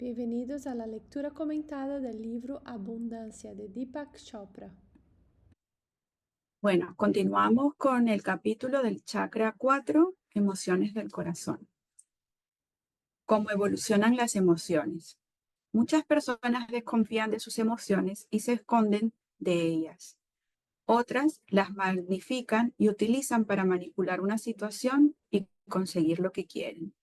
Bienvenidos a la lectura comentada del libro Abundancia de Deepak Chopra. Bueno, continuamos con el capítulo del chakra 4, emociones del corazón. ¿Cómo evolucionan las emociones? Muchas personas desconfían de sus emociones y se esconden de ellas. Otras las magnifican y utilizan para manipular una situación y conseguir lo que quieren.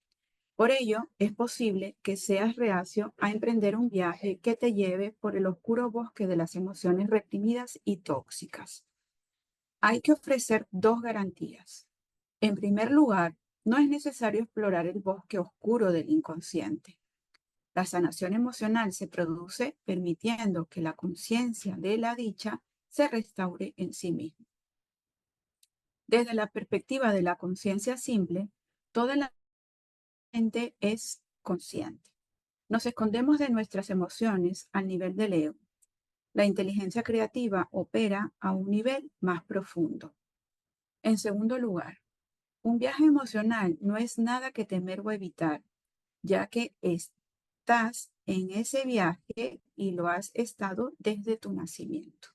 Por ello, es posible que seas reacio a emprender un viaje que te lleve por el oscuro bosque de las emociones reprimidas y tóxicas. Hay que ofrecer dos garantías. En primer lugar, no es necesario explorar el bosque oscuro del inconsciente. La sanación emocional se produce permitiendo que la conciencia de la dicha se restaure en sí misma. Desde la perspectiva de la conciencia simple, toda la mente es consciente. Nos escondemos de nuestras emociones al nivel del ego. La inteligencia creativa opera a un nivel más profundo. En segundo lugar, un viaje emocional no es nada que temer o evitar, ya que estás en ese viaje y lo has estado desde tu nacimiento.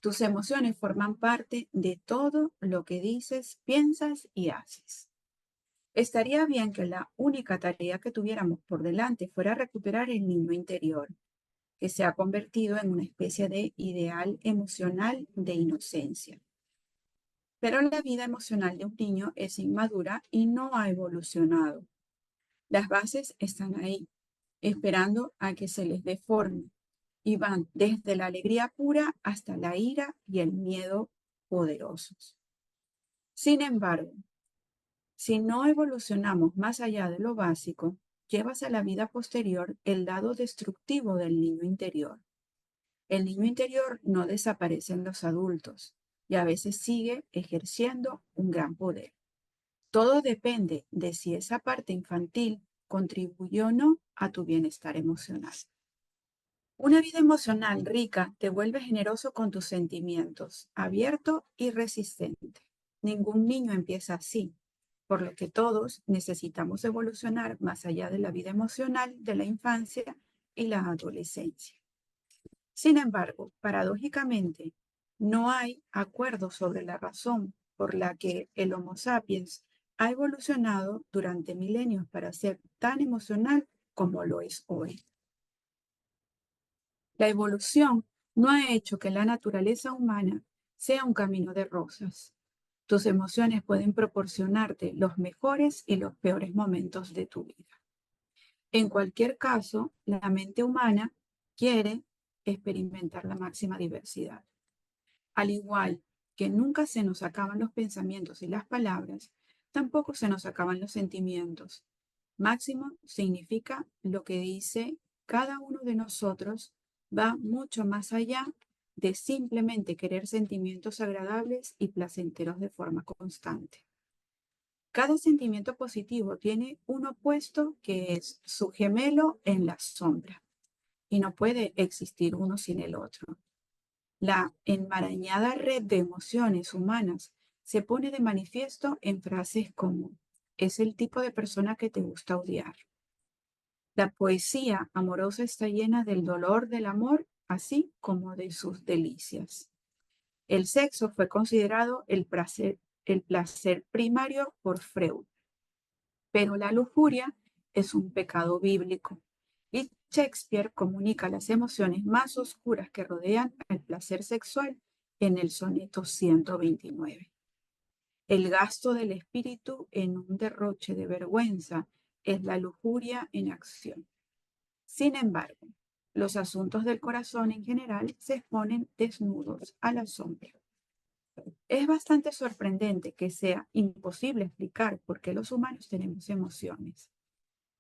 Tus emociones forman parte de todo lo que dices, piensas y haces. Estaría bien que la única tarea que tuviéramos por delante fuera recuperar el niño interior, que se ha convertido en una especie de ideal emocional de inocencia. Pero la vida emocional de un niño es inmadura y no ha evolucionado. Las bases están ahí, esperando a que se les dé forma, y van desde la alegría pura hasta la ira y el miedo poderosos. Sin embargo, si no evolucionamos más allá de lo básico, llevas a la vida posterior el lado destructivo del niño interior. El niño interior no desaparece en los adultos y a veces sigue ejerciendo un gran poder. Todo depende de si esa parte infantil contribuye o no a tu bienestar emocional. Una vida emocional rica te vuelve generoso con tus sentimientos, abierto y resistente. Ningún niño empieza así, por lo que todos necesitamos evolucionar más allá de la vida emocional de la infancia y la adolescencia. Sin embargo, paradójicamente, no hay acuerdo sobre la razón por la que el Homo sapiens ha evolucionado durante milenios para ser tan emocional como lo es hoy. La evolución no ha hecho que la naturaleza humana sea un camino de rosas. Tus emociones pueden proporcionarte los mejores y los peores momentos de tu vida. En cualquier caso, la mente humana quiere experimentar la máxima diversidad. Al igual que nunca se nos acaban los pensamientos y las palabras, tampoco se nos acaban los sentimientos. Máximo significa lo que dice cada uno de nosotros va mucho más allá de simplemente querer sentimientos agradables y placenteros de forma constante. Cada sentimiento positivo tiene un opuesto que es su gemelo en la sombra y no puede existir uno sin el otro. La enmarañada red de emociones humanas se pone de manifiesto en frases como es el tipo de persona que te gusta odiar. La poesía amorosa está llena del dolor del amor, así como de sus delicias. El sexo fue considerado el placer primario por Freud, pero la lujuria es un pecado bíblico. Y Shakespeare comunica las emociones más oscuras que rodean el placer sexual en el soneto 129. El gasto del espíritu en un derroche de vergüenza es la lujuria en acción. Sin embargo, los asuntos del corazón en general se exponen desnudos a la sombra. Es bastante sorprendente que sea imposible explicar por qué los humanos tenemos emociones.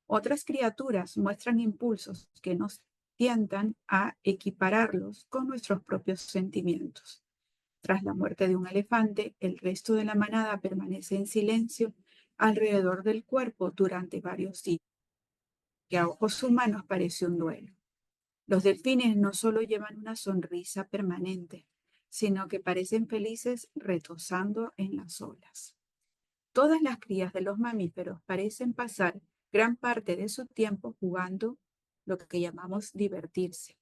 Otras criaturas muestran impulsos que nos tientan a equipararlos con nuestros propios sentimientos. Tras la muerte de un elefante, el resto de la manada permanece en silencio alrededor del cuerpo durante varios días, que a ojos humanos parece un duelo. Los delfines no solo llevan una sonrisa permanente, sino que parecen felices retozando en las olas. Todas las crías de los mamíferos parecen pasar gran parte de su tiempo jugando lo que llamamos divertirse.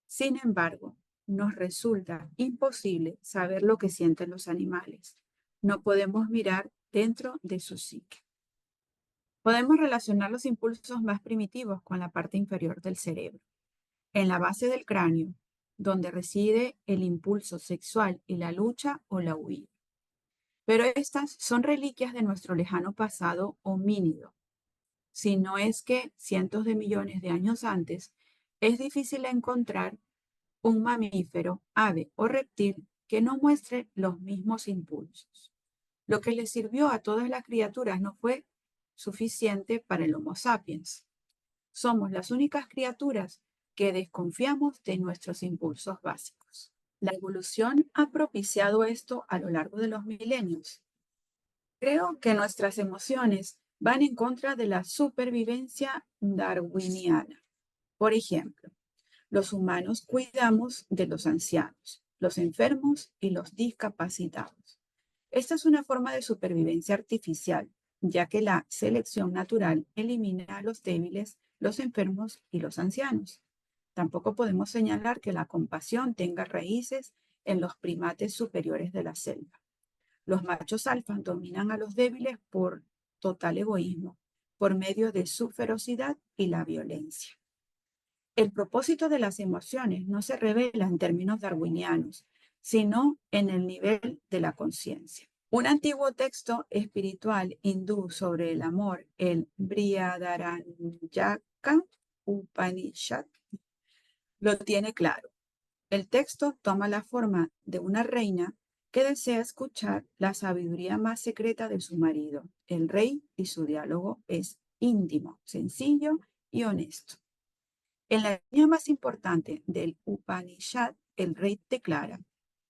Sin embargo, nos resulta imposible saber lo que sienten los animales. No podemos mirar dentro de su psique. Podemos relacionar los impulsos más primitivos con la parte inferior del cerebro. En la base del cráneo, donde reside el impulso sexual y la lucha o la huida. Pero estas son reliquias de nuestro lejano pasado homínido. Si no es que cientos de millones de años antes, es difícil encontrar un mamífero, ave o reptil que no muestre los mismos impulsos. Lo que le sirvió a todas las criaturas no fue suficiente para el Homo sapiens. Somos las únicas criaturas que desconfiamos de nuestros impulsos básicos. La evolución ha propiciado esto a lo largo de los milenios. Creo que nuestras emociones van en contra de la supervivencia darwiniana. Por ejemplo, los humanos cuidamos de los ancianos, los enfermos y los discapacitados. Esta es una forma de supervivencia artificial, ya que la selección natural elimina a los débiles, los enfermos y los ancianos. Tampoco podemos señalar que la compasión tenga raíces en los primates superiores de la selva. Los machos alfas dominan a los débiles por total egoísmo, por medio de su ferocidad y la violencia. El propósito de las emociones no se revela en términos darwinianos, sino en el nivel de la conciencia. Un antiguo texto espiritual hindú sobre el amor, el Brihadaranyaka Upanishad, lo tiene claro. El texto toma la forma de una reina que desea escuchar la sabiduría más secreta de su marido, el rey, y su diálogo es íntimo, sencillo y honesto. En la línea más importante del Upanishad, el rey declara,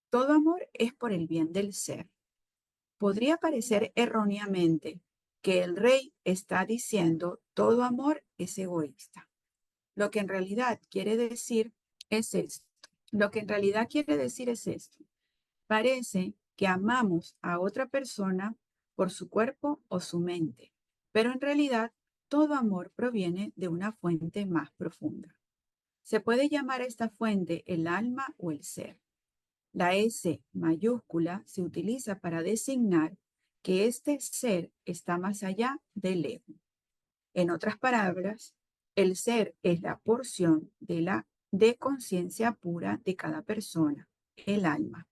todo amor es por el bien del ser. Podría parecer erróneamente que el rey está diciendo todo amor es egoísta. Lo que en realidad quiere decir es esto. Parece que amamos a otra persona por su cuerpo o su mente, pero en realidad todo amor proviene de una fuente más profunda. Se puede llamar a esta fuente el alma o el ser. La S mayúscula se utiliza para designar que este ser está más allá del ego. En otras palabras, el ser es la porción de conciencia pura de cada persona, el alma.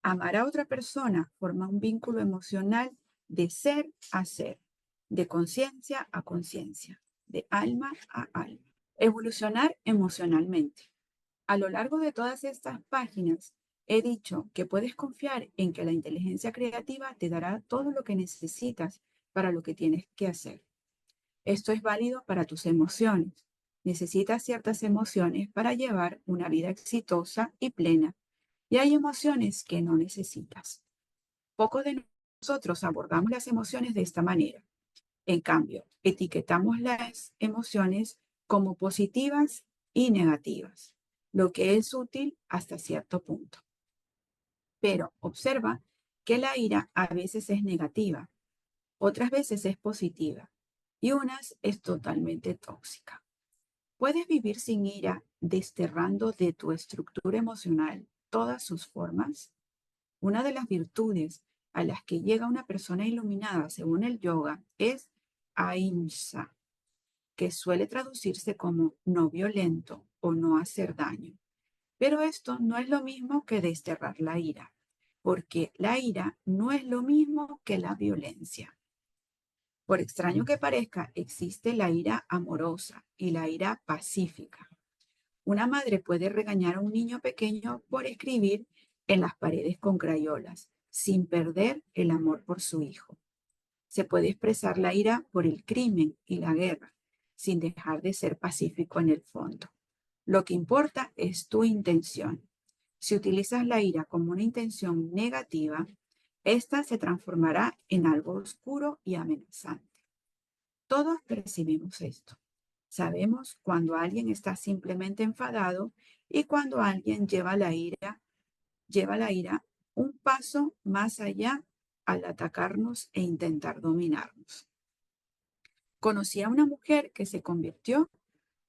Amar a otra persona forma un vínculo emocional de ser a ser, de conciencia a conciencia, de alma a alma. Evolucionar emocionalmente. A lo largo de todas estas páginas, he dicho que puedes confiar en que la inteligencia creativa te dará todo lo que necesitas para lo que tienes que hacer. Esto es válido para tus emociones. Necesitas ciertas emociones para llevar una vida exitosa y plena, y hay emociones que no necesitas. Pocos de nosotros abordamos las emociones de esta manera. En cambio, etiquetamos las emociones como positivas y negativas, lo que es útil hasta cierto punto. Pero observa que la ira a veces es negativa, otras veces es positiva y unas es totalmente tóxica. ¿Puedes vivir sin ira desterrando de tu estructura emocional todas sus formas? Una de las virtudes a las que llega una persona iluminada según el yoga es ahimsa, que suele traducirse como no violento o no hacer daño. Pero esto no es lo mismo que desterrar la ira, porque la ira no es lo mismo que la violencia. Por extraño que parezca, existe la ira amorosa y la ira pacífica. Una madre puede regañar a un niño pequeño por escribir en las paredes con crayolas, sin perder el amor por su hijo. Se puede expresar la ira por el crimen y la guerra, sin dejar de ser pacífico en el fondo. Lo que importa es tu intención. Si utilizas la ira como una intención negativa, esta se transformará en algo oscuro y amenazante. Todos percibimos esto. Sabemos cuando alguien está simplemente enfadado y cuando alguien lleva la ira un paso más allá al atacarnos e intentar dominarnos. Conocí a una mujer que se convirtió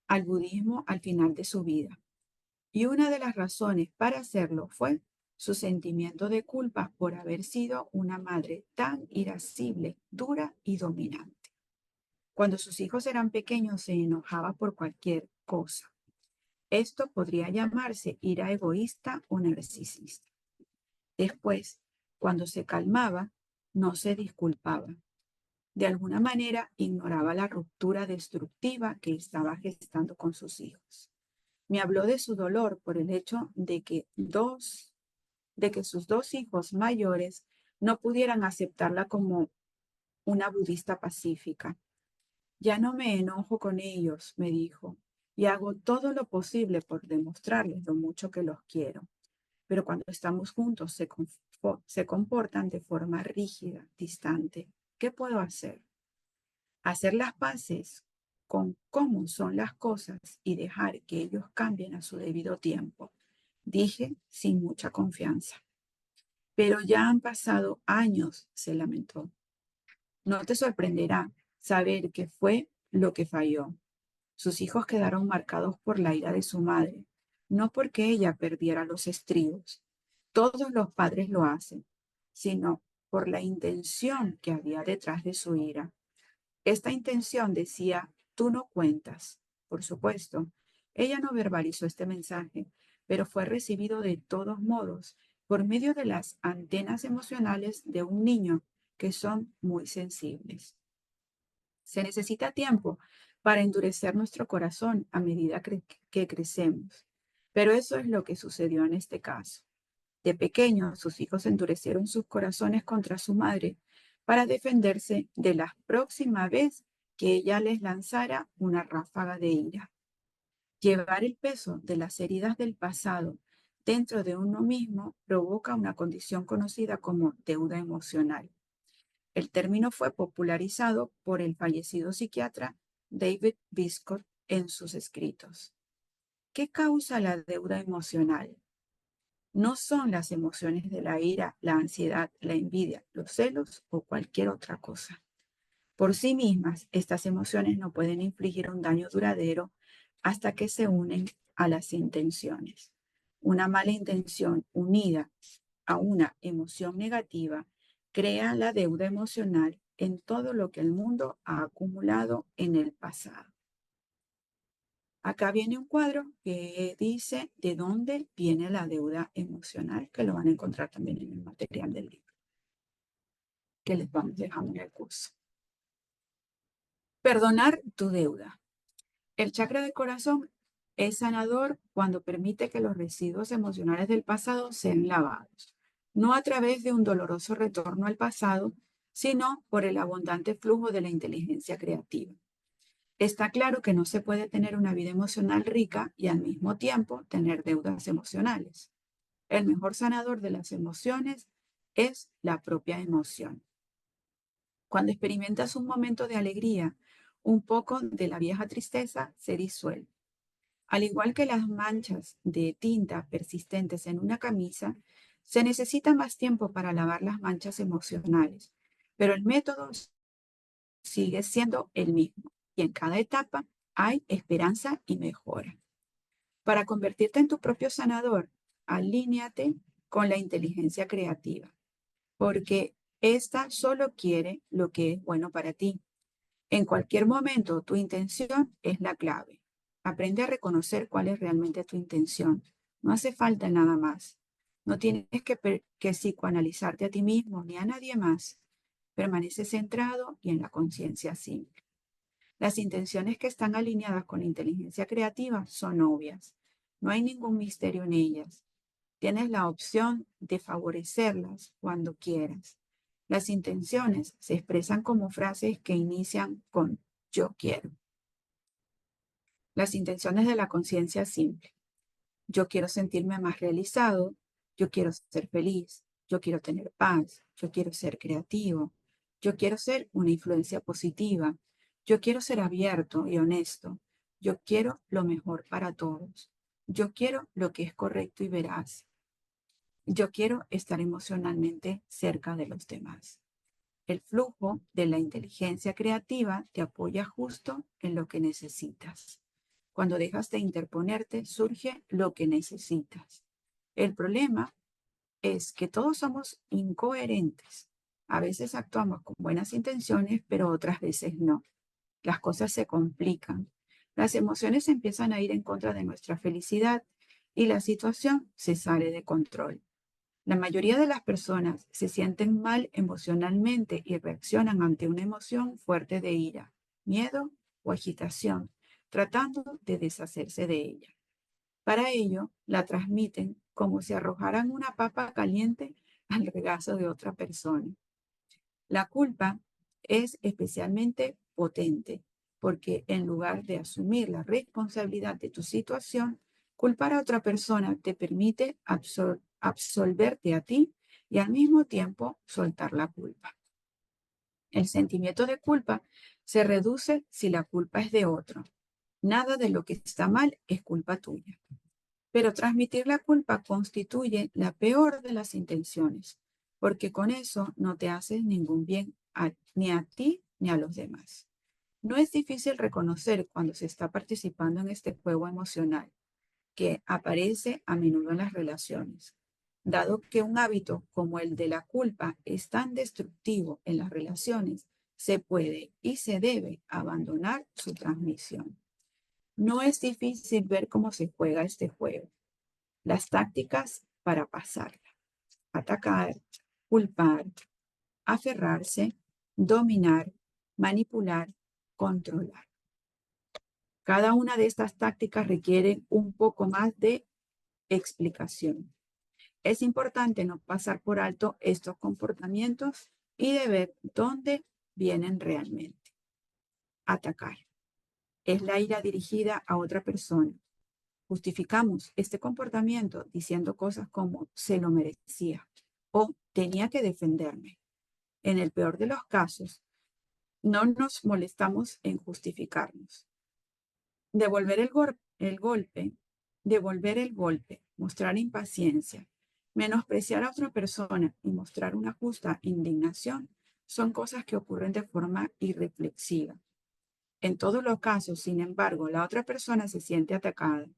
al budismo al final de su vida. Y una de las razones para hacerlo fue su sentimiento de culpa por haber sido una madre tan irascible, dura y dominante. Cuando sus hijos eran pequeños se enojaba por cualquier cosa. Esto podría llamarse ira egoísta o narcisista. Después, cuando se calmaba, no se disculpaba. De alguna manera ignoraba la ruptura destructiva que estaba gestando con sus hijos. Me habló de su dolor por el hecho de que sus dos hijos mayores no pudieran aceptarla como una budista pacífica. Ya no me enojo con ellos, me dijo, y hago todo lo posible por demostrarles lo mucho que los quiero. Pero cuando estamos juntos se comportan de forma rígida, distante. ¿Qué puedo hacer? Hacer las paces con cómo son las cosas y dejar que ellos cambien a su debido tiempo, dije sin mucha confianza. Pero ya han pasado años, se lamentó. No te sorprenderá saber qué fue lo que falló. Sus hijos quedaron marcados por la ira de su madre, no porque ella perdiera los estribos. Todos los padres lo hacen, sino por la intención que había detrás de su ira. Esta intención decía, tú no cuentas. Por supuesto, ella no verbalizó este mensaje, pero fue recibido de todos modos por medio de las antenas emocionales de un niño que son muy sensibles. Se necesita tiempo para endurecer nuestro corazón a medida que crecemos, pero eso es lo que sucedió en este caso. De pequeños, sus hijos endurecieron sus corazones contra su madre para defenderse de la próxima vez que ella les lanzara una ráfaga de ira. Llevar el peso de las heridas del pasado dentro de uno mismo provoca una condición conocida como deuda emocional. El término fue popularizado por el fallecido psiquiatra David Biscott en sus escritos. ¿Qué causa la deuda emocional? No son las emociones de la ira, la ansiedad, la envidia, los celos o cualquier otra cosa. Por sí mismas, estas emociones no pueden infligir un daño duradero hasta que se unen a las intenciones. Una mala intención unida a una emoción negativa crea la deuda emocional en todo lo que el mundo ha acumulado en el pasado. Acá viene un cuadro que dice de dónde viene la deuda emocional, que lo van a encontrar también en el material del libro, que les vamos dejando en el curso. Perdonar tu deuda. El chakra del corazón es sanador cuando permite que los residuos emocionales del pasado sean lavados, no a través de un doloroso retorno al pasado, sino por el abundante flujo de la inteligencia creativa. Está claro que no se puede tener una vida emocional rica y al mismo tiempo tener deudas emocionales. El mejor sanador de las emociones es la propia emoción. Cuando experimentas un momento de alegría, un poco de la vieja tristeza se disuelve. Al igual que las manchas de tinta persistentes en una camisa, se necesita más tiempo para lavar las manchas emocionales, pero el método sigue siendo el mismo y en cada etapa hay esperanza y mejora. Para convertirte en tu propio sanador, alíñate con la inteligencia creativa, porque esta solo quiere lo que es bueno para ti. En cualquier momento, tu intención es la clave. Aprende a reconocer cuál es realmente tu intención. No hace falta nada más. No tienes que psicoanalizarte a ti mismo ni a nadie más. Permanece centrado y en la conciencia simple. Las intenciones que están alineadas con la inteligencia creativa son obvias. No hay ningún misterio en ellas. Tienes la opción de favorecerlas cuando quieras. Las intenciones se expresan como frases que inician con yo quiero. Las intenciones de la conciencia simple. Yo quiero sentirme más realizado, yo quiero ser feliz, yo quiero tener paz, yo quiero ser creativo, yo quiero ser una influencia positiva, yo quiero ser abierto y honesto, yo quiero lo mejor para todos, yo quiero lo que es correcto y veraz, yo quiero estar emocionalmente cerca de los demás. El flujo de la inteligencia creativa te apoya justo en lo que necesitas. Cuando dejas de interponerte, surge lo que necesitas. El problema es que todos somos incoherentes. A veces actuamos con buenas intenciones, pero otras veces no. Las cosas se complican. Las emociones empiezan a ir en contra de nuestra felicidad y la situación se sale de control. La mayoría de las personas se sienten mal emocionalmente y reaccionan ante una emoción fuerte de ira, miedo o agitación, tratando de deshacerse de ella. Para ello, la transmiten como si arrojaran una papa caliente al regazo de otra persona. La culpa es especialmente potente porque en lugar de asumir la responsabilidad de tu situación, culpar a otra persona te permite absolverte a ti y al mismo tiempo soltar la culpa. El sentimiento de culpa se reduce si la culpa es de otro. Nada de lo que está mal es culpa tuya. Pero transmitir la culpa constituye la peor de las intenciones, porque con eso no te haces ningún bien ni a ti ni a los demás. No es difícil reconocer cuando se está participando en este juego emocional, que aparece a menudo en las relaciones. Dado que un hábito como el de la culpa es tan destructivo en las relaciones, se puede y se debe abandonar su transmisión. No es difícil ver cómo se juega este juego. Las tácticas para pasarla: atacar, culpar, aferrarse, dominar, manipular, controlar. Cada una de estas tácticas requiere un poco más de explicación. Es importante no pasar por alto estos comportamientos y de ver dónde vienen realmente. Atacar. Es la ira dirigida a otra persona. Justificamos este comportamiento diciendo cosas como se lo merecía o tenía que defenderme. En el peor de los casos, no nos molestamos en justificarnos. Devolver el golpe, mostrar impaciencia, menospreciar a otra persona y mostrar una justa indignación son cosas que ocurren de forma irreflexiva. En todos los casos, sin embargo, la otra persona se siente atacada.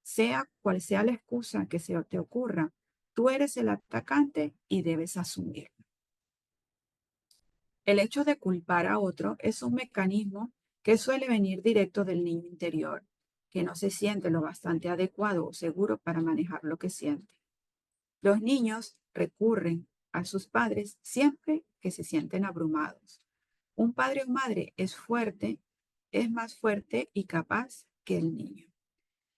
Sea cual sea la excusa que se te ocurra, tú eres el atacante y debes asumirlo. El hecho de culpar a otro es un mecanismo que suele venir directo del niño interior, que no se siente lo bastante adecuado o seguro para manejar lo que siente. Los niños recurren a sus padres siempre que se sienten abrumados. Un padre o madre es más fuerte y capaz que el niño.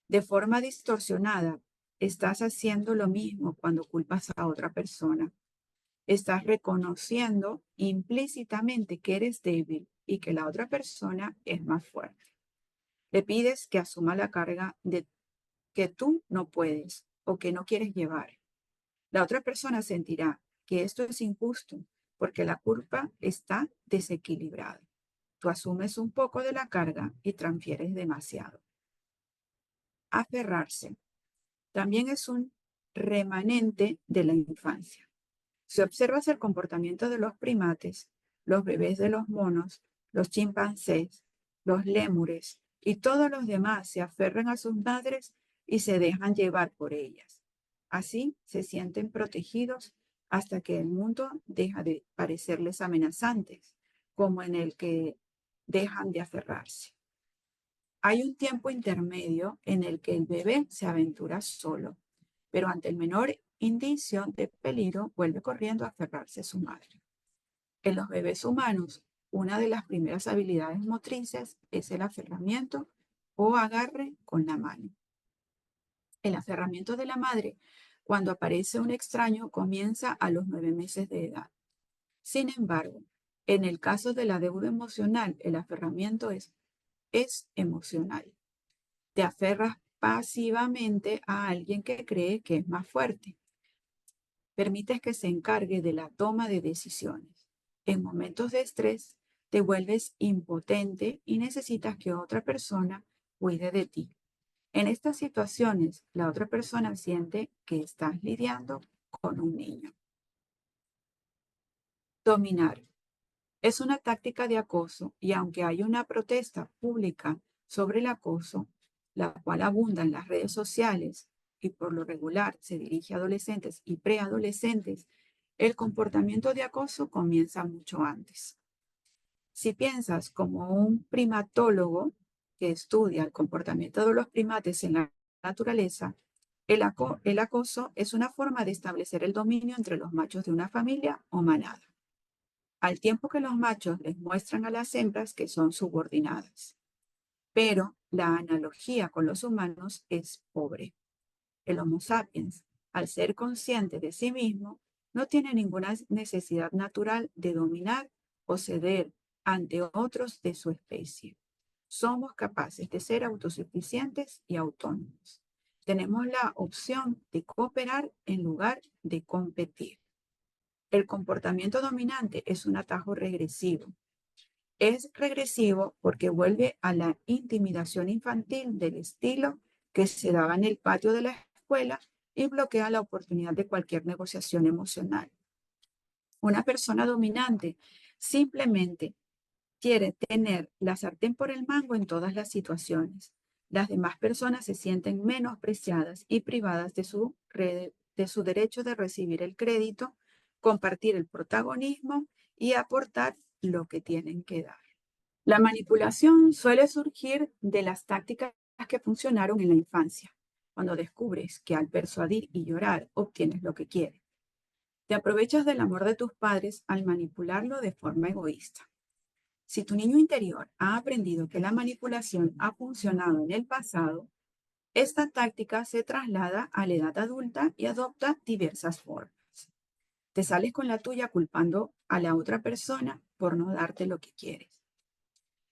De forma distorsionada, estás haciendo lo mismo cuando culpas a otra persona. Estás reconociendo implícitamente que eres débil y que la otra persona es más fuerte. Le pides que asuma la carga de que tú no puedes o que no quieres llevar. La otra persona sentirá que esto es injusto porque la culpa está desequilibrada. Tú asumes un poco de la carga y transfieres demasiado. Aferrarse también es un remanente de la infancia. Si observas el comportamiento de los primates, los bebés de los monos, los chimpancés, los lémures y todos los demás se aferran a sus madres y se dejan llevar por ellas. Así se sienten protegidos hasta que el mundo deja de parecerles amenazantes, como en el que dejan de aferrarse. Hay un tiempo intermedio en el que el bebé se aventura solo, pero ante el menor indicio de peligro vuelve corriendo a aferrarse a su madre. En los bebés humanos, una de las primeras habilidades motrices es el aferramiento o agarre con la mano. El aferramiento de la madre, cuando aparece un extraño, comienza a los 9 meses de edad. Sin embargo, en el caso de la deuda emocional, el aferramiento es emocional. Te aferras pasivamente a alguien que cree que es más fuerte. Permites que se encargue de la toma de decisiones. En momentos de estrés, te vuelves impotente y necesitas que otra persona cuide de ti. En estas situaciones, la otra persona siente que estás lidiando con un niño. Dominar. Es una táctica de acoso y aunque hay una protesta pública sobre el acoso, la cual abunda en las redes sociales y por lo regular se dirige a adolescentes y preadolescentes, el comportamiento de acoso comienza mucho antes. Si piensas como un primatólogo que estudia el comportamiento de los primates en la naturaleza, el acoso es una forma de establecer el dominio entre los machos de una familia o manada, al tiempo que los machos les muestran a las hembras que son subordinadas. Pero la analogía con los humanos es pobre. El Homo sapiens, al ser consciente de sí mismo, no tiene ninguna necesidad natural de dominar o ceder ante otros de su especie. Somos capaces de ser autosuficientes y autónomos. Tenemos la opción de cooperar en lugar de competir. El comportamiento dominante es un atajo regresivo. Es regresivo porque vuelve a la intimidación infantil del estilo que se daba en el patio de la escuela y bloquea la oportunidad de cualquier negociación emocional. Una persona dominante simplemente quiere tener la sartén por el mango en todas las situaciones. Las demás personas se sienten menospreciadas y privadas de su derecho de recibir el crédito, compartir el protagonismo y aportar lo que tienen que dar. La manipulación suele surgir de las tácticas que funcionaron en la infancia, cuando descubres que al persuadir y llorar obtienes lo que quieres. Te aprovechas del amor de tus padres al manipularlo de forma egoísta. Si tu niño interior ha aprendido que la manipulación ha funcionado en el pasado, esta táctica se traslada a la edad adulta y adopta diversas formas. Te sales con la tuya culpando a la otra persona por no darte lo que quieres.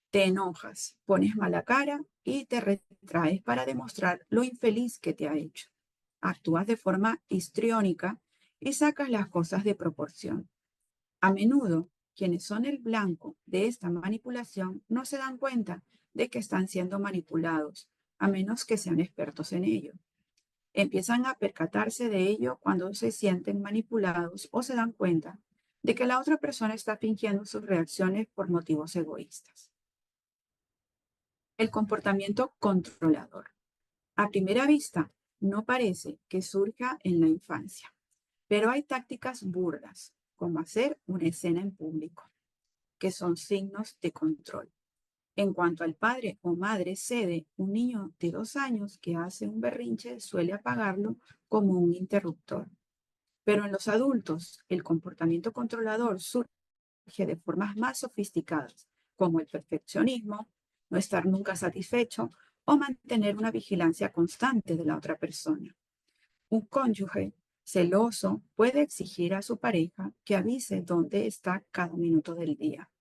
Te enojas, pones mala cara y te retraes para demostrar lo infeliz que te ha hecho. Actúas de forma histriónica y sacas las cosas de proporción. A menudo, quienes son el blanco de esta manipulación no se dan cuenta de que están siendo manipulados, a menos que sean expertos en ello. Empiezan a percatarse de ello cuando se sienten manipulados o se dan cuenta de que la otra persona está fingiendo sus reacciones por motivos egoístas. El comportamiento controlador. A primera vista, no parece que surja en la infancia, pero hay tácticas burdas, como hacer una escena en público, que son signos de control. En cuanto al padre o madre cede, un niño de 2 años que hace un berrinche suele apagarlo como un interruptor. Pero en los adultos, el comportamiento controlador surge de formas más sofisticadas, como el perfeccionismo, no estar nunca satisfecho o mantener una vigilancia constante de la otra persona. Un cónyuge celoso puede exigir a su pareja que avise dónde está cada minuto del día,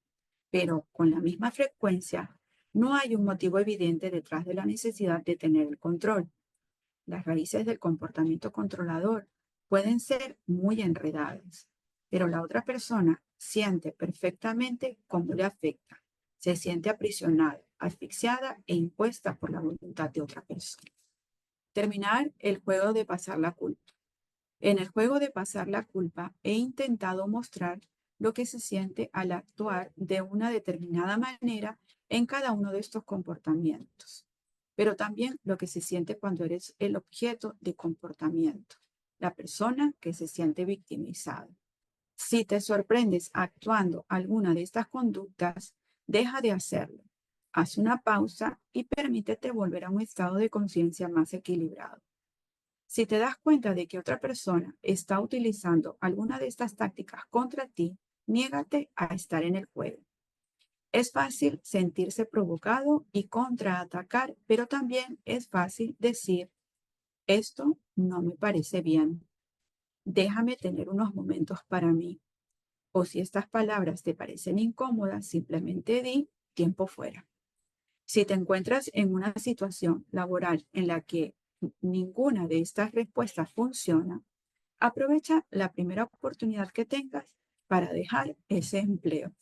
pero con la misma frecuencia no hay un motivo evidente detrás de la necesidad de tener el control. Las raíces del comportamiento controlador pueden ser muy enredadas, pero la otra persona siente perfectamente cómo le afecta. Se siente aprisionada, asfixiada e impuesta por la voluntad de otra persona. Terminar el juego de pasar la culpa. En el juego de pasar la culpa he intentado mostrar lo que se siente al actuar de una determinada manera en cada uno de estos comportamientos, pero también lo que se siente cuando eres el objeto de comportamiento, la persona que se siente victimizada. Si te sorprendes actuando alguna de estas conductas, deja de hacerlo. Haz una pausa y permítete volver a un estado de conciencia más equilibrado. Si te das cuenta de que otra persona está utilizando alguna de estas tácticas contra ti, niégate a estar en el juego. Es fácil sentirse provocado y contraatacar, pero también es fácil decir, esto no me parece bien. Déjame tener unos momentos para mí. O si estas palabras te parecen incómodas, simplemente di tiempo fuera. Si te encuentras en una situación laboral en la que ninguna de estas respuestas funciona, aprovecha la primera oportunidad que tengas para dejar ese empleo.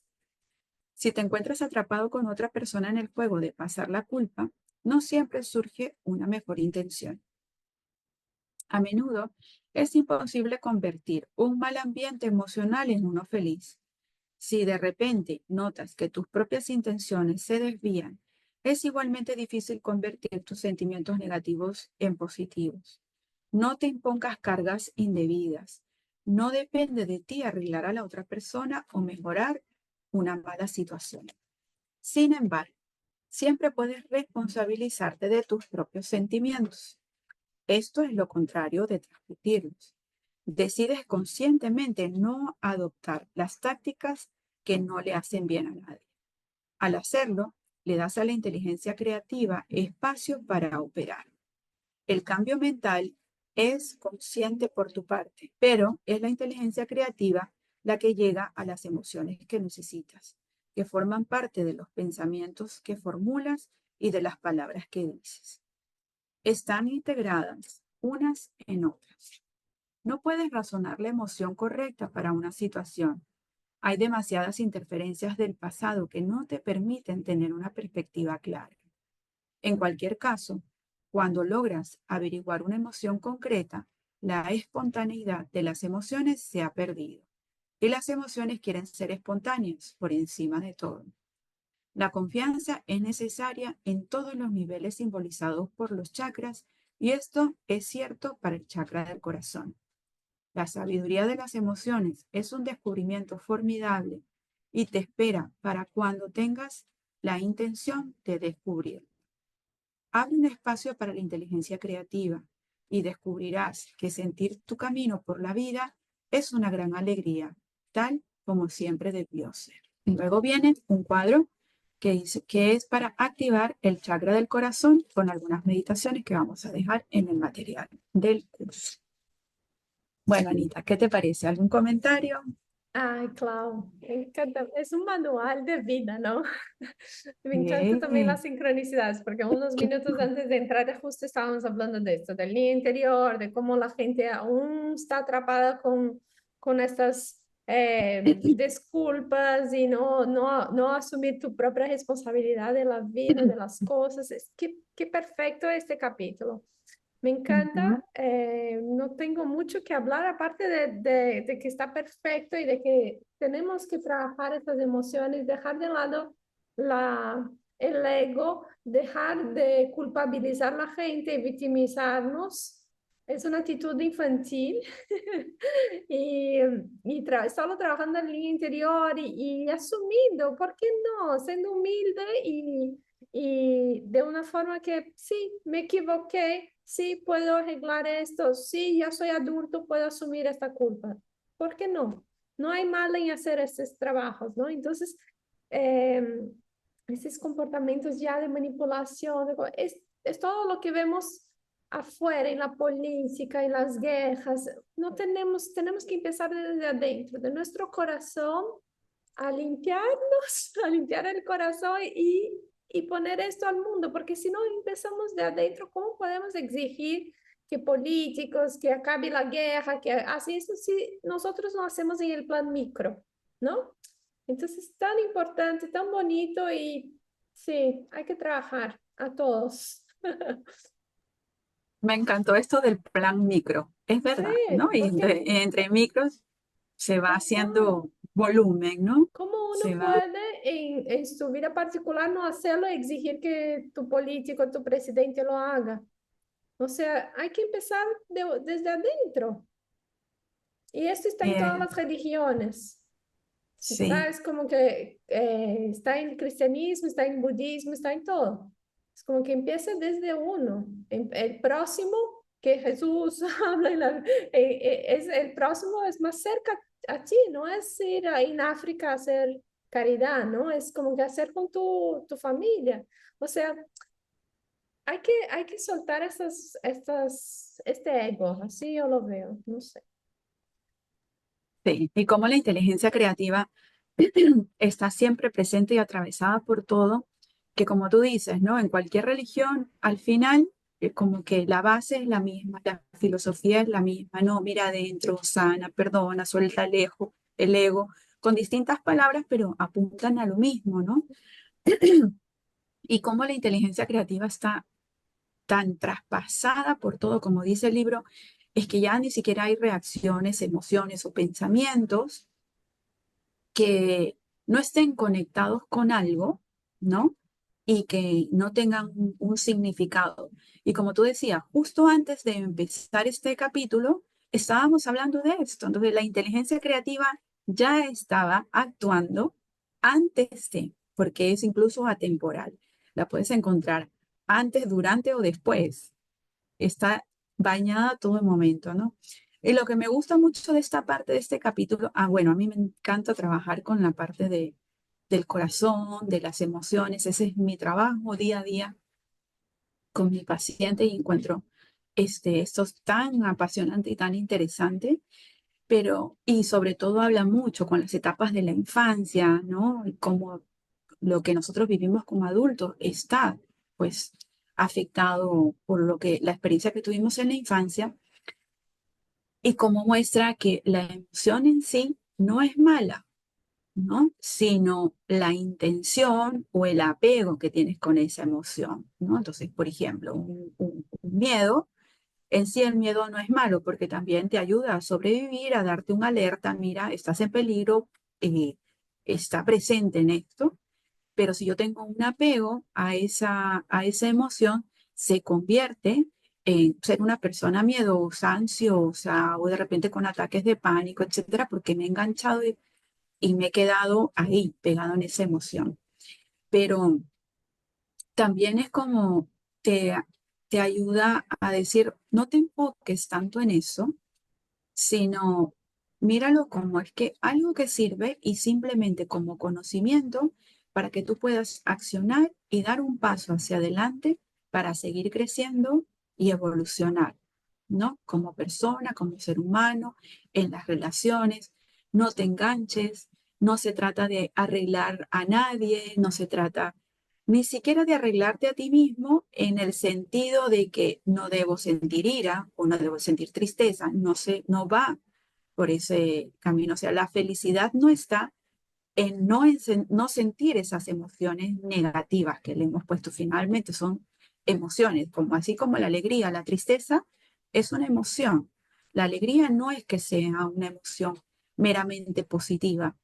Si te encuentras atrapado con otra persona en el juego de pasar la culpa, no siempre surge una mejor intención. A menudo es imposible convertir un mal ambiente emocional en uno feliz. Si de repente notas que tus propias intenciones se desvían es igualmente difícil convertir tus sentimientos negativos en positivos. No te impongas cargas indebidas. No depende de ti arreglar a la otra persona o mejorar una mala situación. Sin embargo, siempre puedes responsabilizarte de tus propios sentimientos. Esto es lo contrario de transmitirlos. Decides conscientemente no adoptar las tácticas que no le hacen bien a nadie. Al hacerlo, le das a la inteligencia creativa espacio para operar. El cambio mental es consciente por tu parte, pero es la inteligencia creativa la que llega a las emociones que necesitas, que forman parte de los pensamientos que formulas y de las palabras que dices. Están integradas unas en otras. No puedes razonar la emoción correcta para una situación. Hay demasiadas interferencias del pasado que no te permiten tener una perspectiva clara. En cualquier caso, cuando logras averiguar una emoción concreta, la espontaneidad de las emociones se ha perdido. Y las emociones quieren ser espontáneas por encima de todo. La confianza es necesaria en todos los niveles simbolizados por los chakras, y esto es cierto para el chakra del corazón. La sabiduría de las emociones es un descubrimiento formidable y te espera para cuando tengas la intención de descubrirlo. Abre un espacio para la inteligencia creativa y descubrirás que sentir tu camino por la vida es una gran alegría, tal como siempre debió ser. Y luego viene un cuadro que dice que es para activar el chakra del corazón con algunas meditaciones que vamos a dejar en el material del curso. Bueno, Anita, ¿qué te parece? ¿Algún comentario? Ay, Clau, me encanta. Es un manual de vida, ¿no? Me encanta también Bien. las sincronicidades, porque unos minutos antes de entrar justo estábamos hablando de esto, del día interior, de cómo la gente aún está atrapada con estas disculpas y no asumir tu propia responsabilidad de la vida, de las cosas. Es que perfecto este capítulo. Me encanta, Ujú. no tengo mucho que hablar aparte de que está perfecto y de que tenemos que trabajar estas emociones, dejar de lado el ego, dejar de culpabilizar a la gente y victimizarnos. Es una actitud infantil y, solo trabajando en línea interior y asumiendo, ¿por qué no? Siendo humilde y de una forma que sí, me equivoqué, sí puedo arreglar esto, sí, ya soy adulto, puedo asumir esta culpa. ¿Por qué no? No hay mal en hacer estos trabajos, ¿no? Entonces, eh, esos comportamientos ya de manipulación, es todo lo que vemos afuera, en la política, en las guerras. No tenemos que empezar desde adentro, de nuestro corazón, a limpiarnos, a limpiar el corazón y poner esto al mundo, porque si no empezamos de adentro, ¿cómo podemos exigir que políticos, que acabe la guerra, que así eso si nosotros no hacemos en el plan micro, ¿no? Entonces, tan importante, tan bonito y sí, hay que trabajar a todos. Me encantó esto del plan micro. Es verdad, ¿no? Sí, Y porque entre micros se va ajá, haciendo volumen, ¿no? ¿cómo Se uno va. puede en su vida particular no hacerlo y exigir que tu político, tu presidente lo haga? O sea, hay que empezar desde adentro. Y esto está en todas eh, las religiones. Está, sí, es como que está en el cristianismo, está en el budismo, está en todo. Es como que empieza desde uno. El próximo que Jesús habla, es, el próximo es más cerca a ti, no es ir en África a hacer caridad, ¿no? Es como que hacer con tu familia. O sea, hay que soltar este ego, así yo lo veo, no sé. sí. Y como la inteligencia creativa está siempre presente y atravesada por todo, que como tú dices, ¿no? En cualquier religión, al final, como que la base es la misma, la filosofía es la misma, ¿no? Mira adentro, sana, perdona, suelta el ego, con distintas palabras, pero apuntan a lo mismo, ¿no? Y cómo la inteligencia creativa está tan traspasada por todo, como dice el libro, es que ya ni siquiera hay reacciones, emociones o pensamientos que no estén conectados con algo, ¿no? y que no tengan un significado. Y como tú decías, justo antes de empezar este capítulo, estábamos hablando de esto. Entonces, la inteligencia creativa ya estaba actuando antes de, porque es incluso atemporal. La puedes encontrar antes, durante o después. Está bañada todo el momento, ¿no? Y lo que me gusta mucho de esta parte de este capítulo, bueno, a mí me encanta trabajar con la parte del corazón, de las emociones. Ese es mi trabajo día a día con mi paciente y encuentro esto es tan apasionante y tan interesante, pero, y sobre todo habla mucho con las etapas de la infancia, ¿no? Y cómo lo que nosotros vivimos como adultos está, pues, afectado por lo que, la experiencia que tuvimos en la infancia y cómo muestra que la emoción en sí no es mala, ¿no? Sino la intención o el apego que tienes con esa emoción, ¿no? Entonces, por ejemplo, un miedo, en sí el miedo no es malo porque también te ayuda a sobrevivir, a darte una alerta, mira, estás en peligro, eh, está presente en esto, pero si yo tengo un apego a esa emoción, se convierte en ser una persona miedosa, ansiosa o de repente con ataques de pánico, etcétera, porque me he enganchado y me he quedado ahí, pegado en esa emoción. Pero también es como te, te ayuda a decir, no te enfoques tanto en eso, sino míralo como es que algo que sirve y simplemente como conocimiento para que tú puedas accionar y dar un paso hacia adelante para seguir creciendo y evolucionar, ¿no? Como persona, como ser humano, en las relaciones. No te enganches, no se trata de arreglar a nadie, no se trata ni siquiera de arreglarte a ti mismo en el sentido de que no debo sentir ira o no debo sentir tristeza, no va por ese camino. O sea, la felicidad no está en no sentir esas emociones negativas que le hemos puesto. Finalmente son emociones, como así como la alegría, la tristeza es una emoción. La alegría no es que sea una emoción meramente positiva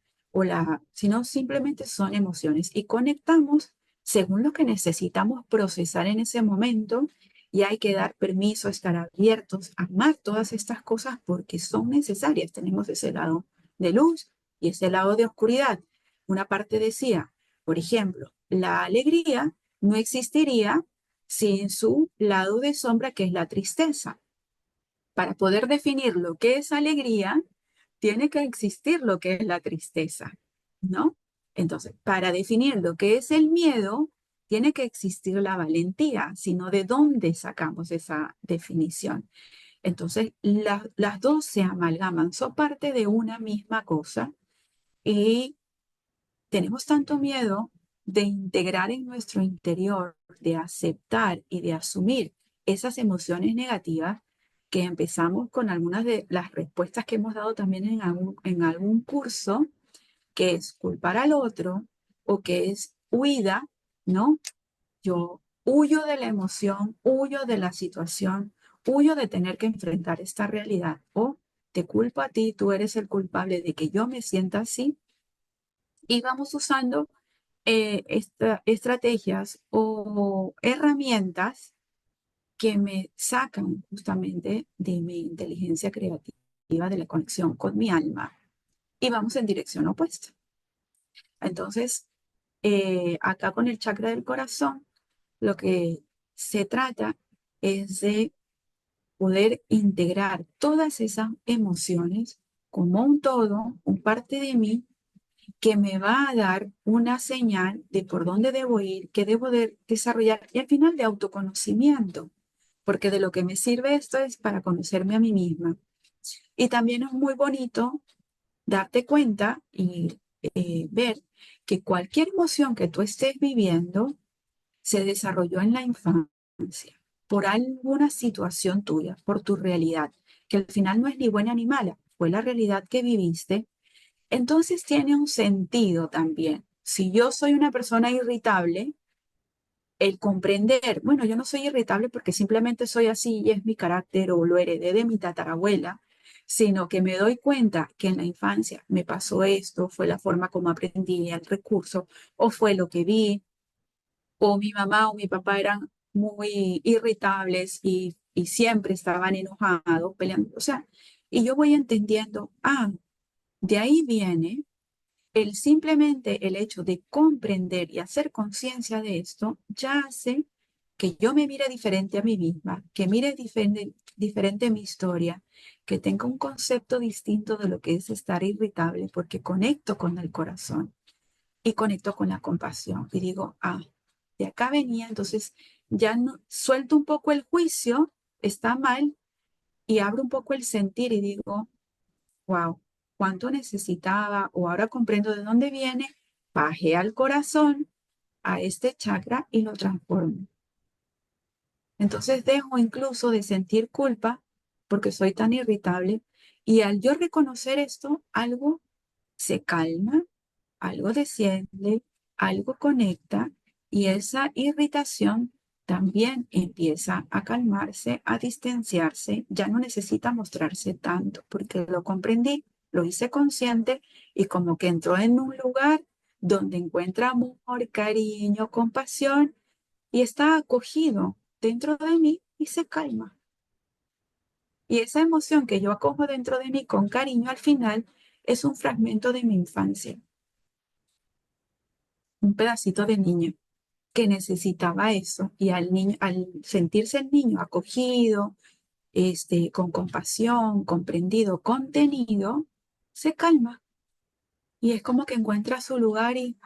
sino simplemente son emociones y conectamos según lo que necesitamos procesar en ese momento y hay que dar permiso, estar abiertos, amar todas estas cosas porque son necesarias. Tenemos ese lado de luz y ese lado de oscuridad. Una parte decía, por ejemplo, la alegría no existiría sin su lado de sombra, que es la tristeza. Para poder definir lo que es alegría, tiene que existir lo que es la tristeza, ¿no? Entonces, para definir lo que es el miedo, tiene que existir la valentía, sino de dónde sacamos esa definición. Entonces, las dos se amalgaman, son parte de una misma cosa y tenemos tanto miedo de integrar en nuestro interior, de aceptar y de asumir esas emociones negativas que empezamos con algunas de las respuestas que hemos dado también en algún curso, que es culpar al otro o que es huida, ¿no? Yo huyo de la emoción, huyo de la situación, huyo de tener que enfrentar esta realidad o te culpo a ti, tú eres el culpable de que yo me sienta así y vamos usando estrategias o herramientas que me sacan justamente de mi inteligencia creativa, de la conexión con mi alma y vamos en dirección opuesta. Entonces, acá con el chakra del corazón, lo que se trata es de poder integrar todas esas emociones como un todo, un parte de mí que me va a dar una señal de por dónde debo ir, qué debo de desarrollar y al final de autoconocimiento, porque de lo que me sirve esto es para conocerme a mí misma. Y también es muy bonito darte cuenta y ver que cualquier emoción que tú estés viviendo se desarrolló en la infancia, por alguna situación tuya, por tu realidad, que al final no es ni buena ni mala, fue la realidad que viviste entonces tiene un sentido también. Si yo soy una persona irritable, el comprender, bueno, yo no soy irritable porque simplemente soy así y es mi carácter o lo heredé de mi tatarabuela, sino que me doy cuenta que en la infancia me pasó esto, fue la forma como aprendí el recurso o fue lo que vi, o mi mamá o mi papá eran muy irritables y siempre estaban enojados, peleando. O sea, y yo voy entendiendo, de ahí viene simplemente el hecho de comprender y hacer conciencia de esto, ya hace que yo me mire diferente a mí misma, que mire diferente mi historia, que tenga un concepto distinto de lo que es estar irritable, porque conecto con el corazón y conecto con la compasión. Y digo, de acá venía, entonces ya no, suelto un poco el juicio, está mal, y abro un poco el sentir y digo, wow, cuánto necesitaba, o ahora comprendo de dónde viene, bajé al corazón, a este chakra y lo transformo. Entonces dejo incluso de sentir culpa porque soy tan irritable y al yo reconocer esto, algo se calma, algo desciende, algo conecta y esa irritación también empieza a calmarse, a distanciarse, ya no necesita mostrarse tanto porque lo comprendí, lo hice consciente y como que entró en un lugar donde encuentra amor, cariño, compasión y está acogido dentro de mí y se calma. Y esa emoción que yo acojo dentro de mí con cariño al final es un fragmento de mi infancia, un pedacito de niño que necesitaba eso y al niño, al sentirse el niño acogido, con compasión, comprendido, contenido, se calma y es como que encuentra su lugar y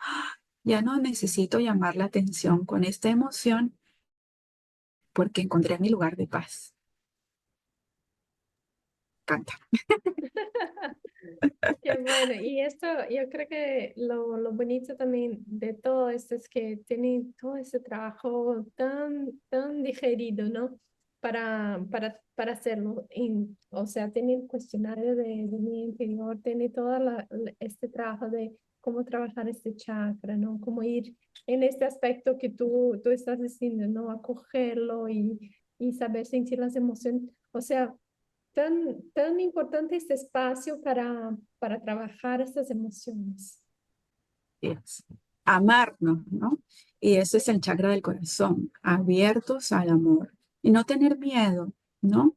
ya no necesito llamar la atención con esta emoción porque encontré mi lugar de paz. Canta. Qué bueno, y esto, yo creo que lo bonito también de todo esto es que tiene todo ese trabajo tan digerido, ¿no? Para hacerlo. O sea, tiene el cuestionario de mi interior, tiene todo este trabajo de cómo trabajar este chakra, ¿no? Cómo ir en este aspecto que tú estás diciendo, ¿no? Acogerlo y saber sentir las emociones. O sea, tan importante este espacio para trabajar estas emociones. Es amarnos, ¿no? Y eso es el chakra del corazón, abiertos al amor y no tener miedo, ¿no?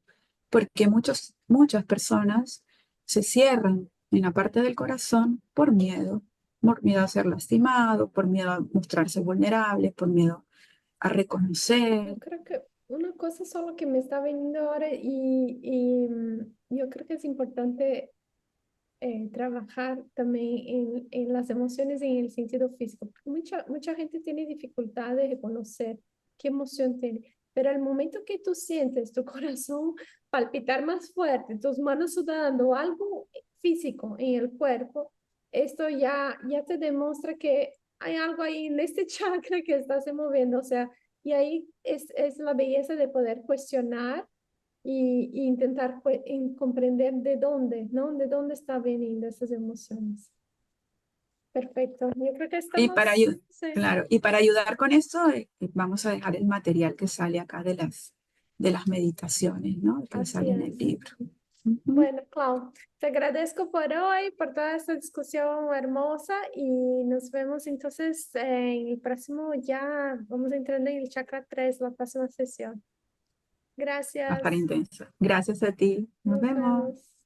Porque muchas personas se cierran en la parte del corazón por miedo a ser lastimado, por miedo a mostrarse vulnerable, por miedo a reconocer. Yo creo que una cosa solo que me está veniendo ahora yo creo que es importante trabajar también en las emociones en el sentido físico, porque mucha gente tiene dificultades de conocer qué emoción tiene, pero al momento que tú sientes tu corazón palpitar más fuerte, tus manos sudando, algo físico en el cuerpo, esto ya te demuestra que hay algo ahí en este chakra que está se moviendo, o sea, y ahí es la belleza de poder cuestionar y intentar comprender de dónde, ¿no? De dónde están viniendo esas emociones. Perfecto. Yo creo que Y para estamos, ayudar, sí, claro, y para ayudar con esto, vamos a dejar el material que sale acá de las meditaciones, ¿no? Que así sale en el es. libro. Ujú. Bueno, Clau, te agradezco por hoy, por toda esta discusión hermosa y nos vemos entonces en el próximo, ya vamos a entrar en el chakra 3 la próxima sesión. Va a estar Gracias. intenso. Gracias a ti. Nos Nos vemos. vemos.